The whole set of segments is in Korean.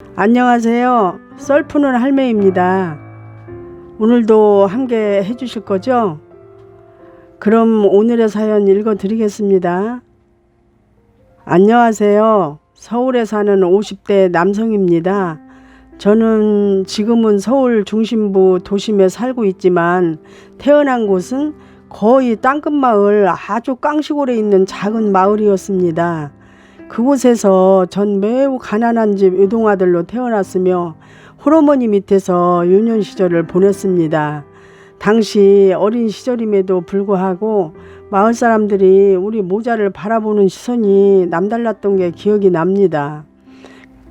안녕하세요. 썰 푸는 할매입니다. 오늘도 함께 해주실 거죠? 그럼 오늘의 사연 읽어드리겠습니다. 안녕하세요. 서울에 사는 50대 남성입니다. 저는 지금은 서울 중심부 도심에 살고 있지만 태어난 곳은 거의 땅끝마을 아주 깡시골에 있는 작은 마을이었습니다. 그곳에서 전 매우 가난한 집 외동아들로 태어났으며 홀어머니 밑에서 유년 시절을 보냈습니다. 당시 어린 시절임에도 불구하고 마을 사람들이 우리 모자를 바라보는 시선이 남달랐던 게 기억이 납니다.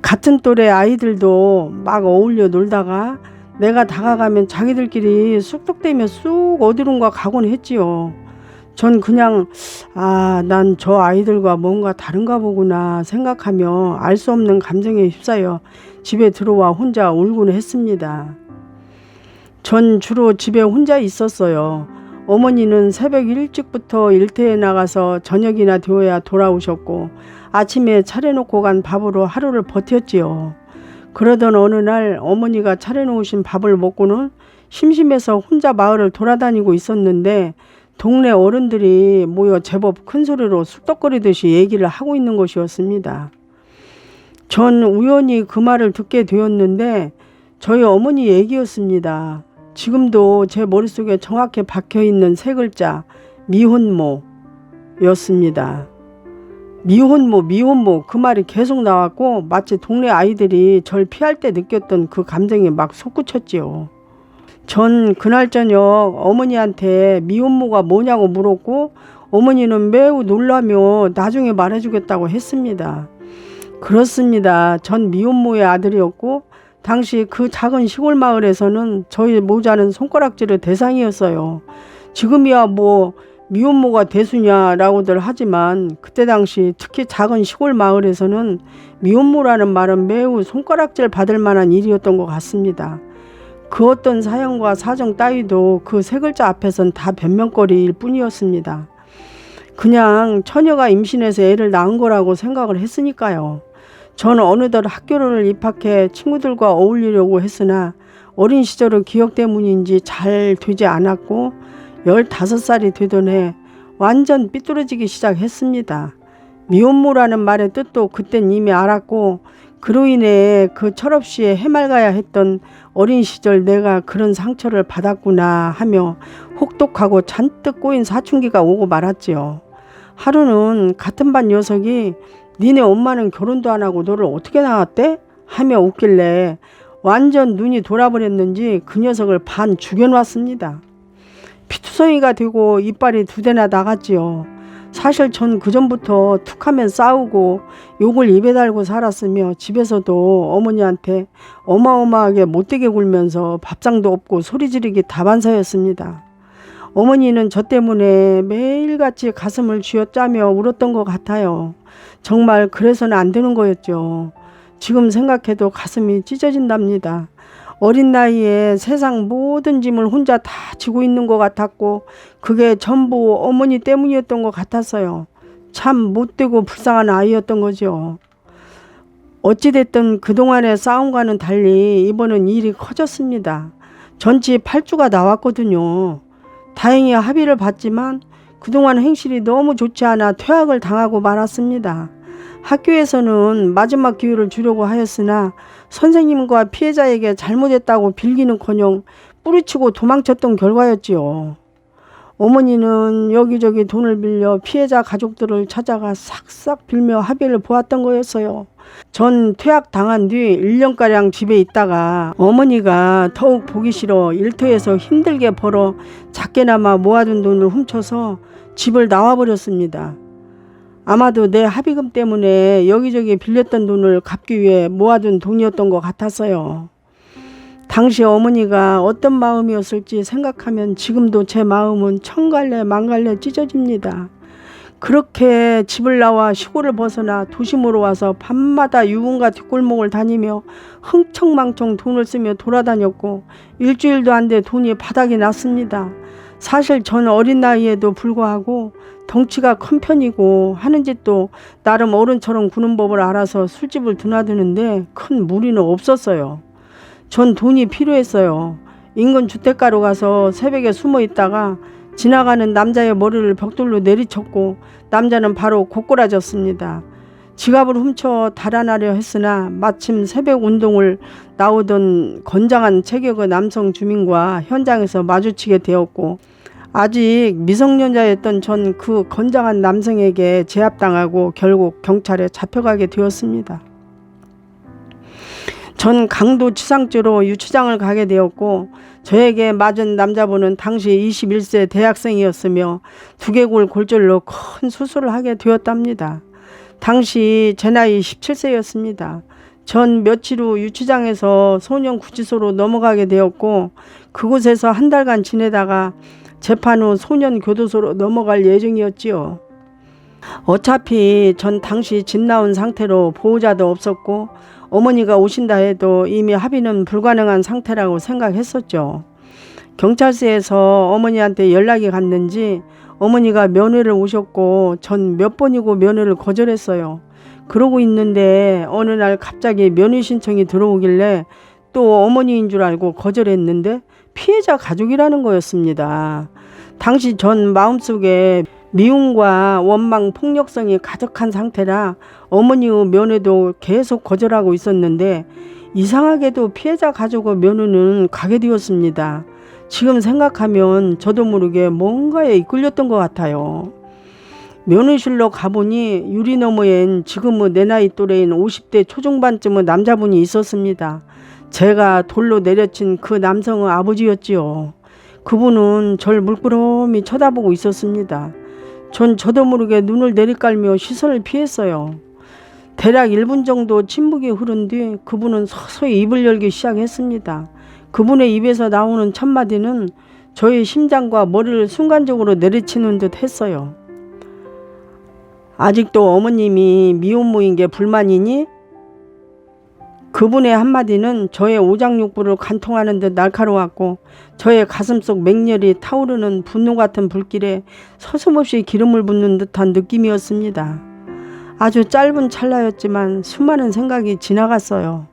같은 또래 아이들도 막 어울려 놀다가 내가 다가가면 자기들끼리 쑥덕대며 쑥 어디론가 가곤 했지요. 전 그냥 난 저 아이들과 뭔가 다른가 보구나 생각하며 알 수 없는 감정에 휩싸여 집에 들어와 혼자 울곤 했습니다. 전 주로 집에 혼자 있었어요. 어머니는 새벽 일찍부터 일터에 나가서 저녁이나 되어야 돌아오셨고 아침에 차려놓고 간 밥으로 하루를 버텼지요. 그러던 어느 날 어머니가 차려놓으신 밥을 먹고는 심심해서 혼자 마을을 돌아다니고 있었는데 동네 어른들이 모여 제법 큰 소리로 쑥덕거리듯이 얘기를 하고 있는 것이었습니다. 전 우연히 그 말을 듣게 되었는데 저희 어머니 얘기였습니다. 지금도 제 머릿속에 정확히 박혀있는 세 글자 미혼모였습니다. 미혼모 그 말이 계속 나왔고 마치 동네 아이들이 절 피할 때 느꼈던 그 감정이 막 솟구쳤지요. 전 그날 저녁 어머니한테 미혼모가 뭐냐고 물었고 어머니는 매우 놀라며 나중에 말해주겠다고 했습니다. 그렇습니다. 전 미혼모의 아들이었고 당시 그 작은 시골 마을에서는 저희 모자는 손가락질의 대상이었어요. 지금이야 뭐 미혼모가 대수냐라고들 하지만 그때 당시 특히 작은 시골 마을에서는 미혼모라는 말은 매우 손가락질 받을 만한 일이었던 것 같습니다. 그 어떤 사연과 사정 따위도 그 세 글자 앞에선 다 변명거리일 뿐이었습니다. 그냥 처녀가 임신해서 애를 낳은 거라고 생각을 했으니까요. 저는 어느덧 학교를 입학해 친구들과 어울리려고 했으나 어린 시절의 기억 때문인지 잘 되지 않았고 15살이 되던 해 완전 삐뚤어지기 시작했습니다. 미혼모라는 말의 뜻도 그땐 이미 알았고 그로 인해 그 철없이 해맑아야 했던 어린 시절 내가 그런 상처를 받았구나 하며 혹독하고 잔뜩 꼬인 사춘기가 오고 말았지요. 하루는 같은 반 녀석이 니네 엄마는 결혼도 안 하고 너를 어떻게 낳았대? 하며 웃길래 완전 눈이 돌아버렸는지 그 녀석을 반 죽여놨습니다. 피투성이가 되고 이빨이 2대나 나갔지요. 사실 전 그전부터 툭하면 싸우고 욕을 입에 달고 살았으며 집에서도 어머니한테 어마어마하게 못되게 굴면서 밥상도 없고 소리 지르기 다반사였습니다. 어머니는 저 때문에 매일같이 가슴을 쥐어짜며 울었던 것 같아요. 정말 그래서는 안 되는 거였죠. 지금 생각해도 가슴이 찢어진답니다. 어린 나이에 세상 모든 짐을 혼자 다 지고 있는 것 같았고 그게 전부 어머니 때문이었던 것 같았어요. 참 못되고 불쌍한 아이였던 거죠. 어찌됐든 그동안의 싸움과는 달리 이번은 일이 커졌습니다. 전치 8주가 나왔거든요. 다행히 합의를 봤지만 그동안 행실이 너무 좋지 않아 퇴학을 당하고 말았습니다. 학교에서는 마지막 기회를 주려고 하였으나 선생님과 피해자에게 잘못했다고 빌기는커녕 뿌리치고 도망쳤던 결과였지요. 어머니는 여기저기 돈을 빌려 피해자 가족들을 찾아가 싹싹 빌며 합의를 보았던 거였어요. 전 퇴학 당한 뒤 1년가량 집에 있다가 어머니가 더욱 보기 싫어 일터에서 힘들게 벌어 작게나마 모아둔 돈을 훔쳐서 집을 나와버렸습니다. 아마도 내 합의금 때문에 여기저기 빌렸던 돈을 갚기 위해 모아둔 돈이었던 것 같았어요. 당시 어머니가 어떤 마음이었을지 생각하면 지금도 제 마음은 천갈래 만갈래 찢어집니다. 그렇게 집을 나와 시골을 벗어나 도심으로 와서 밤마다 유흥가 뒷골목을 다니며 흥청망청 돈을 쓰며 돌아다녔고 일주일도 안 돼 돈이 바닥이 났습니다. 사실 전 어린 나이에도 불구하고 덩치가 큰 편이고 하는 짓도 나름 어른처럼 구는 법을 알아서 술집을 드나드는데 큰 무리는 없었어요. 전 돈이 필요했어요. 인근 주택가로 가서 새벽에 숨어 있다가 지나가는 남자의 머리를 벽돌로 내리쳤고 남자는 바로 고꾸라졌습니다. 지갑을 훔쳐 달아나려 했으나 마침 새벽 운동을 나오던 건장한 체격의 남성 주민과 현장에서 마주치게 되었고 아직 미성년자였던 전 그 건장한 남성에게 제압당하고 결국 경찰에 잡혀가게 되었습니다. 전 강도치상죄로 유치장을 가게 되었고 저에게 맞은 남자분은 당시 21세 대학생이었으며 두개골 골절로 큰 수술을 하게 되었답니다. 당시 제 나이 17세였습니다. 전 며칠 후 유치장에서 소년구치소로 넘어가게 되었고 그곳에서 한 달간 지내다가 재판 후 소년교도소로 넘어갈 예정이었지요. 어차피 전 당시 집 나온 상태로 보호자도 없었고 어머니가 오신다 해도 이미 합의는 불가능한 상태라고 생각했었죠. 경찰서에서 어머니한테 연락이 갔는지 어머니가 면회를 오셨고 전 몇 번이고 면회를 거절했어요. 그러고 있는데 어느 날 갑자기 면회 신청이 들어오길래 또 어머니인 줄 알고 거절했는데 피해자 가족이라는 거였습니다. 당시 전 마음속에 미움과 원망, 폭력성이 가득한 상태라 어머니의 면회도 계속 거절하고 있었는데 이상하게도 피해자 가족의 면회는 가게 되었습니다. 지금 생각하면 저도 모르게 뭔가에 이끌렸던 것 같아요. 면회실로 가보니 유리 너머엔 지금의 내 나이 또래인 50대 초중반쯤의 남자분이 있었습니다. 제가 돌로 내려친 그 남성의 아버지였지요. 그분은 절 물끄러미 쳐다보고 있었습니다. 전 저도 모르게 눈을 내리깔며 시선을 피했어요. 대략 1분 정도 침묵이 흐른 뒤 그분은 서서히 입을 열기 시작했습니다. 그분의 입에서 나오는 첫마디는 저의 심장과 머리를 순간적으로 내리치는 듯 했어요. 아직도 어머님이 미혼모인 게 불만이니? 그분의 한마디는 저의 오장육부를 관통하는 듯 날카로웠고 저의 가슴속 맹렬히 타오르는 분노 같은 불길에 서슴없이 기름을 붓는 듯한 느낌이었습니다. 아주 짧은 찰나였지만 수많은 생각이 지나갔어요.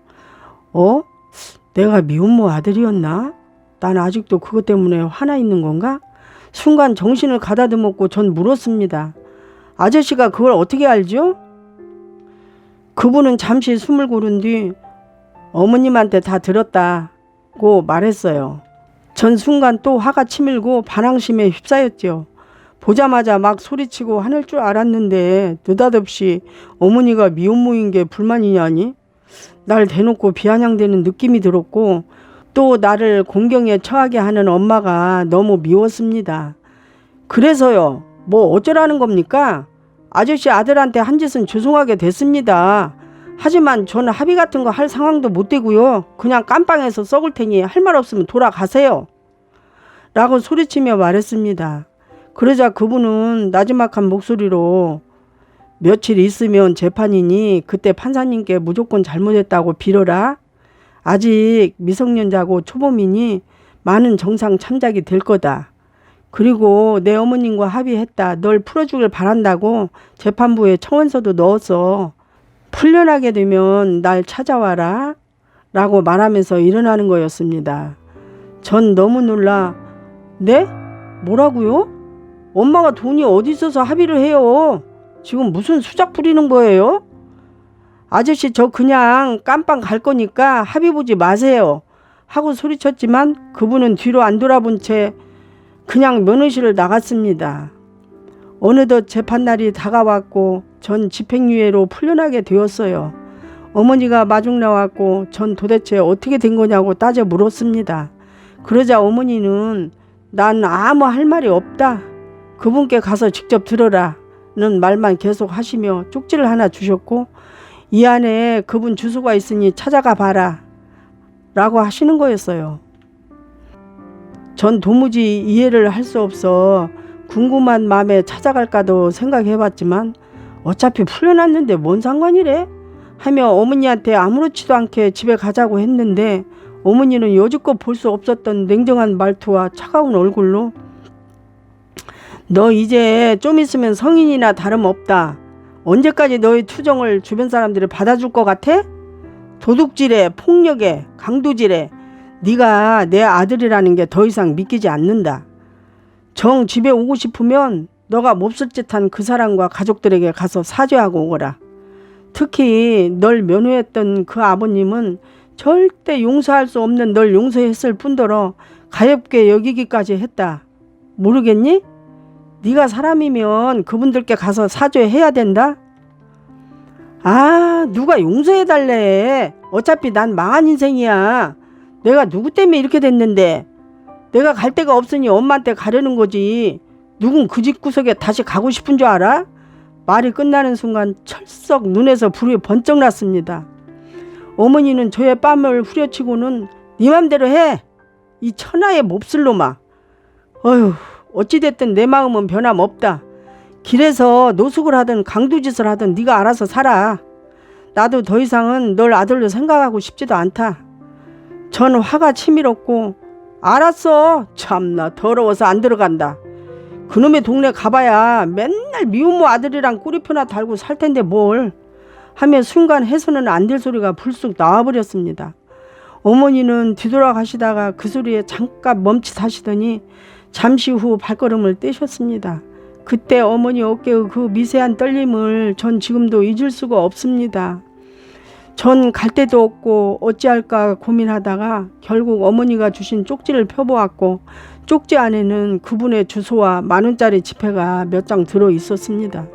내가 미혼모 아들이었나? 난 아직도 그것 때문에 화나 있는 건가? 순간 정신을 가다듬었고 전 물었습니다. 아저씨가 그걸 어떻게 알죠? 그분은 잠시 숨을 고른 뒤 어머님한테 다 들었다고 말했어요. 전 순간 또 화가 치밀고 반항심에 휩싸였죠. 보자마자 막 소리치고 화낼 줄 알았는데 느닷없이 어머니가 미혼모인 게 불만이냐니? 날 대놓고 비아냥대는 느낌이 들었고 또 나를 공경에 처하게 하는 엄마가 너무 미웠습니다. 그래서요. 뭐 어쩌라는 겁니까? 아저씨 아들한테 한 짓은 죄송하게 됐습니다. 하지만 저는 합의 같은 거 할 상황도 못 되고요. 그냥 깜빵에서 썩을 테니 할 말 없으면 돌아가세요. 라고 소리치며 말했습니다. 그러자 그분은 나지막한 목소리로 며칠 있으면 재판이니 그때 판사님께 무조건 잘못했다고 빌어라. 아직 미성년자고 초범이니 많은 정상 참작이 될 거다. 그리고 내 어머님과 합의했다. 널 풀어주길 바란다고 재판부에 청원서도 넣었어. 풀려나게 되면 날 찾아와라. 라고 말하면서 일어나는 거였습니다. 전 너무 놀라 네? 뭐라고요? 엄마가 돈이 어디 있어서 합의를 해요? 지금 무슨 수작 부리는 거예요? 아저씨 저 그냥 깜빵 갈 거니까 합의 보지 마세요. 하고 소리쳤지만 그분은 뒤로 안 돌아본 채 그냥 면회실을 나갔습니다. 어느덧 재판날이 다가왔고 전 집행유예로 풀려나게 되었어요. 어머니가 마중 나왔고 전 도대체 어떻게 된 거냐고 따져 물었습니다. 그러자 어머니는 난 아무 할 말이 없다. 그분께 가서 직접 들어라. 는 말만 계속 하시며 쪽지를 하나 주셨고 이 안에 그분 주소가 있으니 찾아가 봐라. 라고 하시는 거였어요. 전 도무지 이해를 할 수 없어 궁금한 마음에 찾아갈까도 생각해봤지만 어차피 풀려났는데 뭔 상관이래? 하며 어머니한테 아무렇지도 않게 집에 가자고 했는데 어머니는 여지껏 볼 수 없었던 냉정한 말투와 차가운 얼굴로 너 이제 좀 있으면 성인이나 다름없다. 언제까지 너의 투정을 주변 사람들이 받아줄 것 같아? 도둑질에, 폭력에, 강도질에 네가 내 아들이라는 게 더 이상 믿기지 않는다. 정 집에 오고 싶으면 너가 몹쓸 짓한 그 사람과 가족들에게 가서 사죄하고 오거라. 특히 널 면회했던 그 아버님은 절대 용서할 수 없는 널 용서했을 뿐더러 가엾게 여기기까지 했다. 모르겠니? 네가 사람이면 그분들께 가서 사죄해야 된다. 아, 누가 용서해달래. 어차피 난 망한 인생이야. 내가 누구 때문에 이렇게 됐는데. 내가 갈 데가 없으니 엄마한테 가려는 거지. 누군 그 집 구석에 다시 가고 싶은 줄 알아? 말이 끝나는 순간 철썩 눈에서 불이 번쩍 났습니다. 어머니는 저의 뺨을 후려치고는 네 맘대로 해. 이 천하의 몹쓸 놈아. 어휴, 어찌됐든 내 마음은 변함없다. 길에서 노숙을 하든 강도짓을 하든 네가 알아서 살아. 나도 더 이상은 널 아들로 생각하고 싶지도 않다. 전 화가 치밀었고 알았어. 참나 더러워서 안 들어간다. 그놈의 동네 가봐야 맨날 미혼모 아들이랑 꼬리표나 달고 살 텐데 뭘 하며 순간 해서는 안 될 소리가 불쑥 나와버렸습니다. 어머니는 뒤돌아가시다가 그 소리에 잠깐 멈칫하시더니 잠시 후 발걸음을 떼셨습니다. 그때 어머니 어깨의 그 미세한 떨림을 전 지금도 잊을 수가 없습니다. 전 갈 데도 없고 어찌할까 고민하다가 결국 어머니가 주신 쪽지를 펴보았고 쪽지 안에는 그분의 주소와 10,000원짜리 지폐가 몇 장 들어 있었습니다.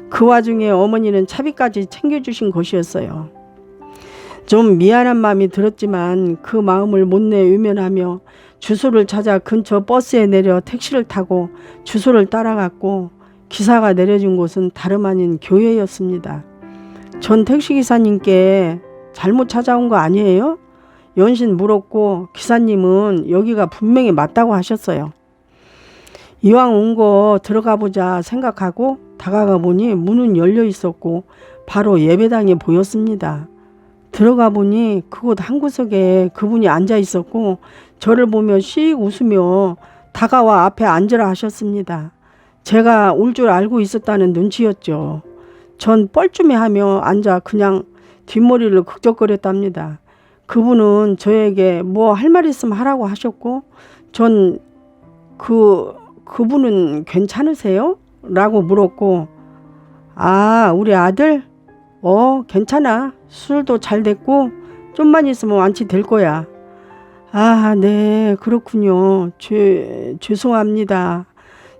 그 와중에 어머니는 차비까지 챙겨주신 것이었어요. 좀 미안한 마음이 들었지만 그 마음을 못내 외면하며 주소를 찾아 근처 버스에 내려 택시를 타고 주소를 따라갔고 기사가 내려준 곳은 다름 아닌 교회였습니다. 전 택시기사님께 잘못 찾아온 거 아니에요? 연신 물었고 기사님은 여기가 분명히 맞다고 하셨어요. 이왕 온 거 들어가 보자 생각하고 다가가 보니 문은 열려 있었고 바로 예배당이 보였습니다. 들어가 보니 그곳 한 구석에 그분이 앉아 있었고 저를 보며 씩 웃으며 다가와 앞에 앉으라 하셨습니다. 제가 올 줄 알고 있었다는 눈치였죠. 전 뻘쭘해하며 앉아 그냥 뒷머리를 극적거렸답니다. 그분은 저에게 뭐 할 말 있으면 하라고 하셨고 전 그분은 괜찮으세요? 라고 물었고 아, 우리 아들? 괜찮아. 술도 잘 됐고 좀만 있으면 완치될 거야. 아, 네, 그렇군요. 죄송합니다.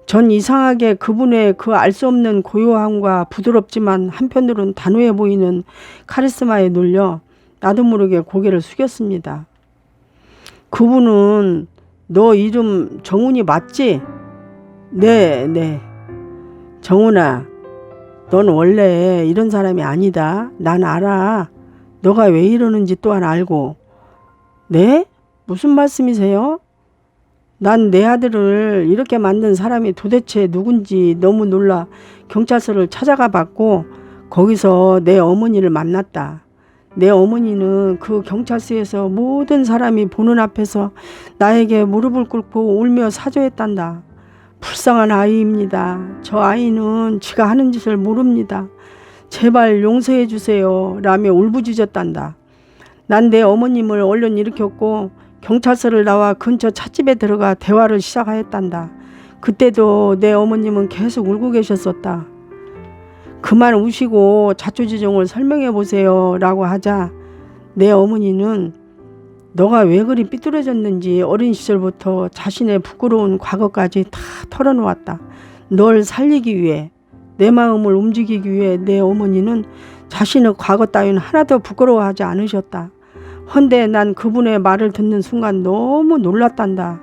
전 이상하게 그분의 그 알 수 없는 고요함과 부드럽지만 한편으론 단호해 보이는 카리스마에 놀려 나도 모르게 고개를 숙였습니다. 그분은 너 이름 정훈이 맞지? 네. 정훈아, 넌 원래 이런 사람이 아니다. 난 알아. 너가 왜 이러는지 또한 알고. 네? 무슨 말씀이세요? 난 내 아들을 이렇게 만든 사람이 도대체 누군지 너무 놀라 경찰서를 찾아가 봤고 거기서 내 어머니를 만났다. 내 어머니는 그 경찰서에서 모든 사람이 보는 앞에서 나에게 무릎을 꿇고 울며 사죄했단다. 불쌍한 아이입니다. 저 아이는 지가 하는 짓을 모릅니다. 제발 용서해 주세요. 라며 울부짖었단다. 난 내 어머님을 얼른 일으켰고 경찰서를 나와 근처 찻집에 들어가 대화를 시작하였단다. 그때도 내 어머님은 계속 울고 계셨었다. 그만 우시고 자초지종을 설명해 보세요 라고 하자 내 어머니는 너가 왜 그리 삐뚤어졌는지 어린 시절부터 자신의 부끄러운 과거까지 다 털어놓았다. 널 살리기 위해 내 마음을 움직이기 위해 내 어머니는 자신의 과거 따윈 하나도 부끄러워하지 않으셨다. 헌데 난 그분의 말을 듣는 순간 너무 놀랐단다.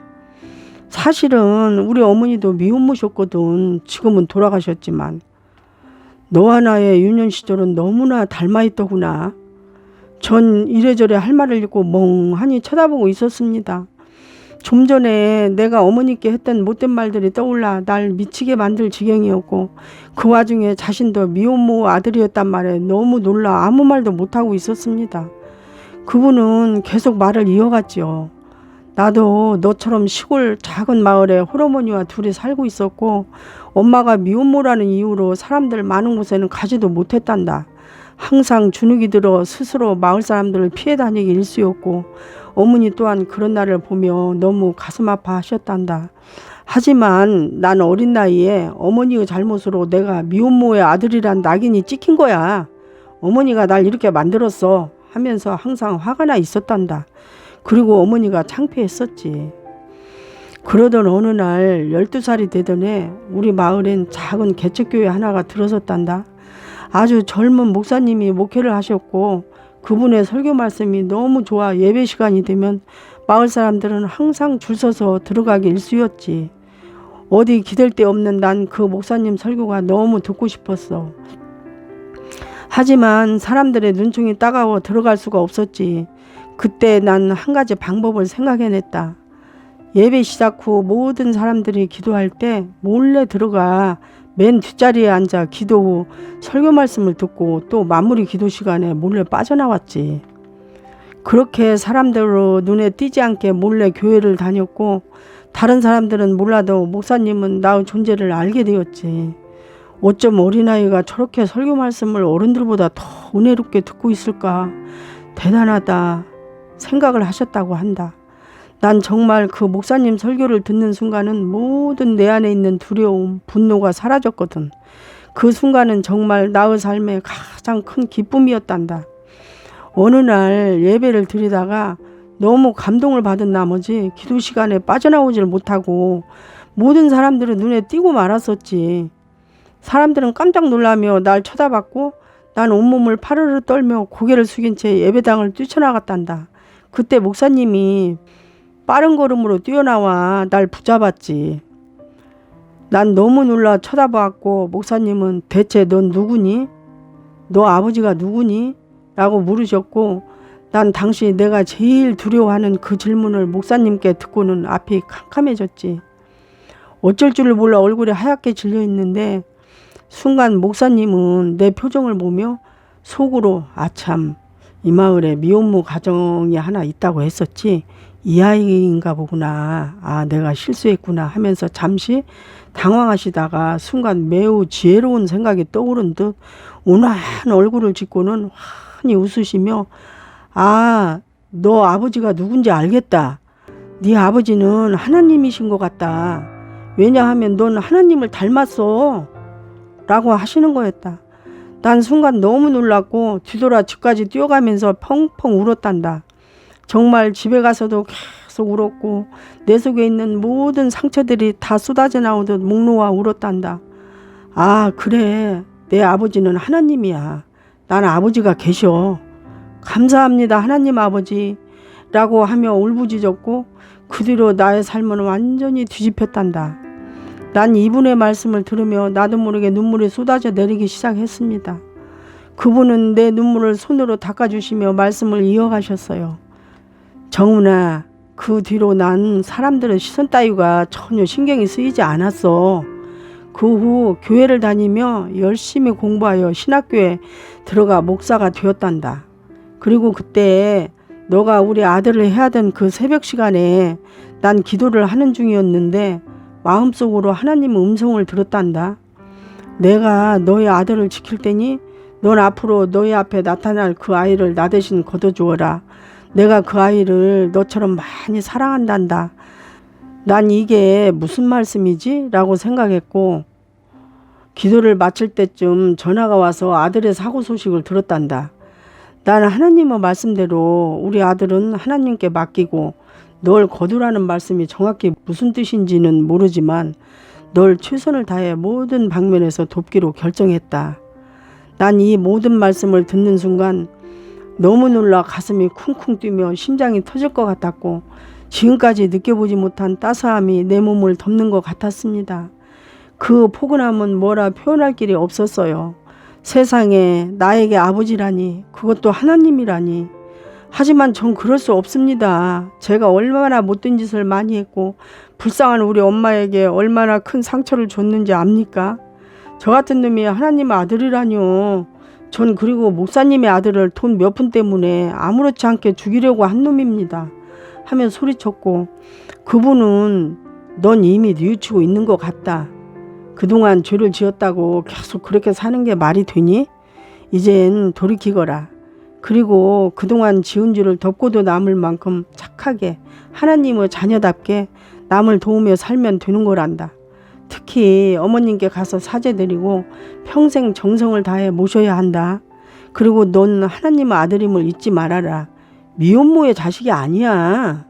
사실은 우리 어머니도 미혼모셨거든. 지금은 돌아가셨지만 너와 나의 유년 시절은 너무나 닮아있더구나. 전 이래저래 할 말을 잃고 멍하니 쳐다보고 있었습니다. 좀 전에 내가 어머니께 했던 못된 말들이 떠올라 날 미치게 만들 지경이었고 그 와중에 자신도 미혼모 아들이었단 말에 너무 놀라 아무 말도 못하고 있었습니다. 그분은 계속 말을 이어갔지요. 나도 너처럼 시골 작은 마을에 홀어머니와 둘이 살고 있었고 엄마가 미혼모라는 이유로 사람들 많은 곳에는 가지도 못했단다. 항상 주눅이 들어 스스로 마을 사람들을 피해 다니기 일쑤였고 어머니 또한 그런 날을 보며 너무 가슴 아파하셨단다. 하지만 난 어린 나이에 어머니의 잘못으로 내가 미혼모의 아들이란 낙인이 찍힌 거야. 어머니가 날 이렇게 만들었어 하면서 항상 화가 나 있었단다. 그리고 어머니가 창피했었지. 그러던 어느 날 12살이 되던 해 우리 마을엔 작은 개척교회 하나가 들어섰단다. 아주 젊은 목사님이 목회를 하셨고 그분의 설교 말씀이 너무 좋아 예배 시간이 되면 마을 사람들은 항상 줄 서서 들어가기 일쑤였지. 어디 기댈 데 없는 난 그 목사님 설교가 너무 듣고 싶었어. 하지만 사람들의 눈총이 따가워 들어갈 수가 없었지. 그때 난 한 가지 방법을 생각해냈다. 예배 시작 후 모든 사람들이 기도할 때 몰래 들어가 맨 뒷자리에 앉아 기도 후 설교 말씀을 듣고 또 마무리 기도 시간에 몰래 빠져나왔지. 그렇게 사람들로 눈에 띄지 않게 몰래 교회를 다녔고 다른 사람들은 몰라도 목사님은 나의 존재를 알게 되었지. 어쩜 어린아이가 저렇게 설교 말씀을 어른들보다 더 은혜롭게 듣고 있을까? 대단하다 생각을 하셨다고 한다. 난 정말 그 목사님 설교를 듣는 순간은 모든 내 안에 있는 두려움, 분노가 사라졌거든. 그 순간은 정말 나의 삶의 가장 큰 기쁨이었단다. 어느 날 예배를 드리다가 너무 감동을 받은 나머지 기도 시간에 빠져나오질 못하고 모든 사람들은 눈에 띄고 말았었지. 사람들은 깜짝 놀라며 날 쳐다봤고 난 온몸을 파르르 떨며 고개를 숙인 채 예배당을 뛰쳐나갔단다. 그때 목사님이 빠른 걸음으로 뛰어나와 날 붙잡았지. 난 너무 놀라 쳐다봤고 목사님은 대체 넌 누구니? 너 아버지가 누구니? 라고 물으셨고 난 당시 내가 제일 두려워하는 그 질문을 목사님께 듣고는 앞이 캄캄해졌지. 어쩔 줄을 몰라 얼굴이 하얗게 질려 있는데 순간 목사님은 내 표정을 보며 속으로 아참 이 마을에 미혼모 가정이 하나 있다고 했었지. 이 아이인가 보구나. 아 내가 실수했구나 하면서 잠시 당황하시다가 순간 매우 지혜로운 생각이 떠오른 듯 온화한 얼굴을 짓고는 환히 웃으시며 아 너 아버지가 누군지 알겠다. 네 아버지는 하나님이신 것 같다. 왜냐하면 넌 하나님을 닮았어 라고 하시는 거였다. 난 순간 너무 놀랐고 뒤돌아 집까지 뛰어가면서 펑펑 울었단다. 정말 집에 가서도 계속 울었고 내 속에 있는 모든 상처들이 다 쏟아져 나오듯 목 놓아 울었단다. 아 그래 내 아버지는 하나님이야. 난 아버지가 계셔. 감사합니다 하나님 아버지 라고 하며 울부짖었고 그 뒤로 나의 삶은 완전히 뒤집혔단다. 난 이분의 말씀을 들으며 나도 모르게 눈물이 쏟아져 내리기 시작했습니다. 그분은 내 눈물을 손으로 닦아주시며 말씀을 이어가셨어요. 정훈아, 그 뒤로 난 사람들의 시선 따위가 전혀 신경이 쓰이지 않았어. 그 후 교회를 다니며 열심히 공부하여 신학교에 들어가 목사가 되었단다. 그리고 그때 너가 우리 아들을 해야 하던 그 새벽 시간에 난 기도를 하는 중이었는데 마음속으로 하나님의 음성을 들었단다. 내가 너의 아들을 지킬 테니 넌 앞으로 너희 앞에 나타날 그 아이를 나 대신 거둬주어라. 내가 그 아이를 너처럼 많이 사랑한단다. 난 이게 무슨 말씀이지? 라고 생각했고 기도를 마칠 때쯤 전화가 와서 아들의 사고 소식을 들었단다. 나는 하나님의 말씀대로 우리 아들은 하나님께 맡기고 널 거두라는 말씀이 정확히 무슨 뜻인지는 모르지만 널 최선을 다해 모든 방면에서 돕기로 결정했다. 난 이 모든 말씀을 듣는 순간 너무 놀라 가슴이 쿵쿵 뛰며 심장이 터질 것 같았고 지금까지 느껴보지 못한 따스함이 내 몸을 덮는 것 같았습니다. 그 포근함은 뭐라 표현할 길이 없었어요. 세상에 나에게 아버지라니 그것도 하나님이라니. 하지만 전 그럴 수 없습니다. 제가 얼마나 못된 짓을 많이 했고 불쌍한 우리 엄마에게 얼마나 큰 상처를 줬는지 압니까? 저 같은 놈이 하나님의 아들이라뇨. 전 그리고 목사님의 아들을 돈 몇 푼 때문에 아무렇지 않게 죽이려고 한 놈입니다. 하며 소리쳤고, 그분은 넌 이미 뉘우치고 있는 것 같다. 그동안 죄를 지었다고 계속 그렇게 사는 게 말이 되니? 이젠 돌이키거라. 그리고 그동안 지은 죄를 덮고도 남을 만큼 착하게 하나님의 자녀답게 남을 도우며 살면 되는 거란다. 특히 어머님께 가서 사죄드리고 평생 정성을 다해 모셔야 한다. 그리고 넌 하나님의 아들임을 잊지 말아라. 미혼모의 자식이 아니야.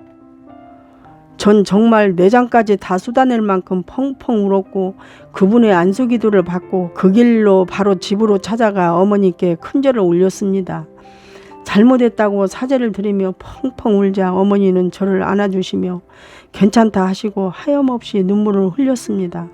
전 정말 내장까지 다 쏟아낼 만큼 펑펑 울었고 그분의 안수기도를 받고 그 길로 바로 집으로 찾아가 어머니께 큰절을 올렸습니다. 잘못했다고 사죄를 드리며 펑펑 울자 어머니는 저를 안아주시며 괜찮다 하시고 하염없이 눈물을 흘렸습니다.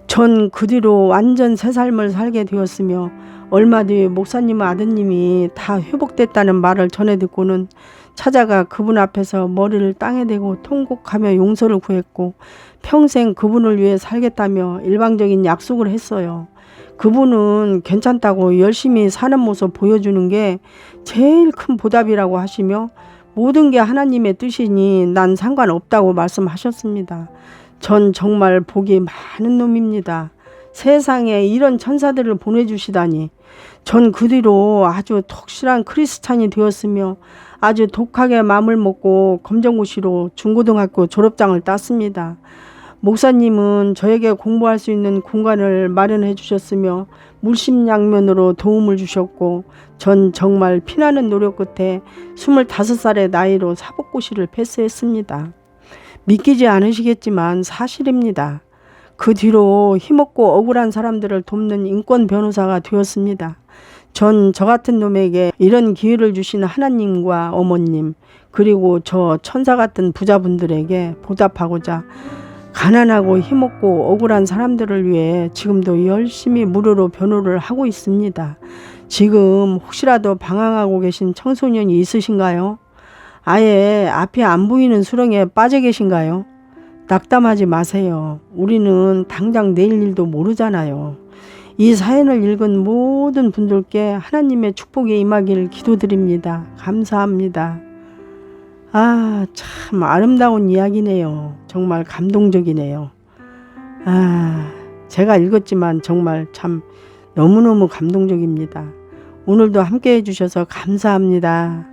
전 그 뒤로 완전 새 삶을 살게 되었으며 얼마 뒤 목사님 아드님이 다 회복됐다는 말을 전해 듣고는 찾아가 그분 앞에서 머리를 땅에 대고 통곡하며 용서를 구했고 평생 그분을 위해 살겠다며 일방적인 약속을 했어요. 그분은 괜찮다고 열심히 사는 모습 보여주는 게 제일 큰 보답이라고 하시며 모든 게 하나님의 뜻이니 난 상관없다고 말씀하셨습니다. 전 정말 복이 많은 놈입니다. 세상에 이런 천사들을 보내주시다니. 전 그 뒤로 아주 독실한 크리스찬이 되었으며 아주 독하게 마음을 먹고 검정고시로 중고등학교 졸업장을 땄습니다. 목사님은 저에게 공부할 수 있는 공간을 마련해 주셨으며 물심양면으로 도움을 주셨고 전 정말 피나는 노력 끝에 25살의 나이로 사법고시를 패스했습니다. 믿기지 않으시겠지만 사실입니다. 그 뒤로 힘없고 억울한 사람들을 돕는 인권 변호사가 되었습니다. 전 저 같은 놈에게 이런 기회를 주신 하나님과 어머님 그리고 저 천사 같은 부자분들에게 보답하고자 가난하고 힘없고 억울한 사람들을 위해 지금도 열심히 무료로 변호를 하고 있습니다. 지금 혹시라도 방황하고 계신 청소년이 있으신가요? 아예 앞이 안 보이는 수렁에 빠져 계신가요? 낙담하지 마세요. 우리는 당장 내일 일도 모르잖아요. 이 사연을 읽은 모든 분들께 하나님의 축복이 임하기를 기도드립니다. 감사합니다. 아, 참 아름다운 이야기네요. 정말 감동적이네요. 제가 읽었지만 정말 참 너무너무 감동적입니다. 오늘도 함께 해주셔서 감사합니다.